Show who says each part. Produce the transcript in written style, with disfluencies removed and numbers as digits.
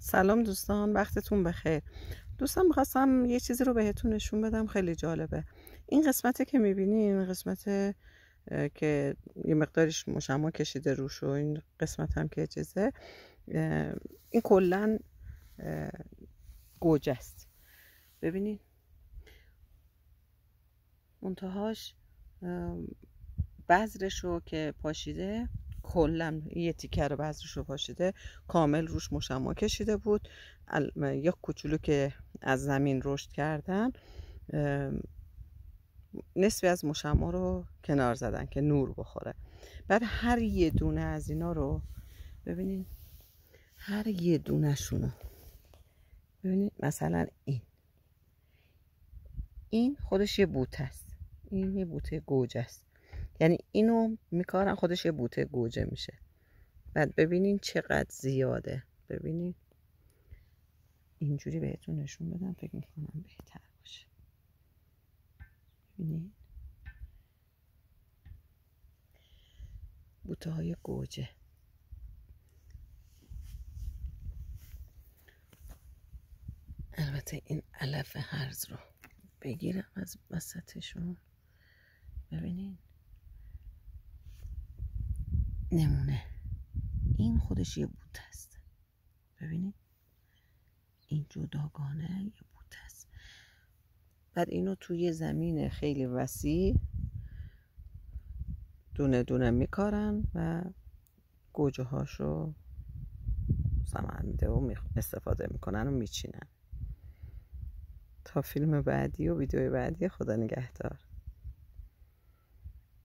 Speaker 1: سلام دوستان، وقتتون بخیر. دوستان میخواستم یه چیزی رو بهتون نشون بدم، خیلی جالبه. این قسمتی که میبینین قسمت که یه مقدارش مشما کشیده روش و این قسمت هم که اجازه، این کلن گوجه است. ببینین منتهاش بذرشو که پاشیده، کلا یه تیکه رو بذرشو پاشیده کامل روش مشما کشیده بود. یا کوچولو که از زمین رشد کردن، نصفی از مشما رو کنار زدن که نور بخوره. بعد هر یه دونه از اینا رو ببینین، هر یه دونه شونو ببینین. مثلا این خودش یه بوته است، این یه بوته گوجه است، یعنی اینو میکارن خودش یه بوته گوجه میشه. بعد ببینین چقدر زیاده. ببینین اینجوری بهتون نشون بدم، فکر میکنم بهتر باشه. ببینین بوته های گوجه. البته این علف هرز رو بگیرم از وسطشون. ببینین نمونه، این خودش یه بوته است. ببینین این جداگانه یه بوته است. بعد اینو توی زمین خیلی وسیع دونه دونه میکارن و گوجه هاشو ثمر میده و استفاده میکنن و میچینن. تا فیلم بعدی و ویدیوی بعدی، خدا نگهدار.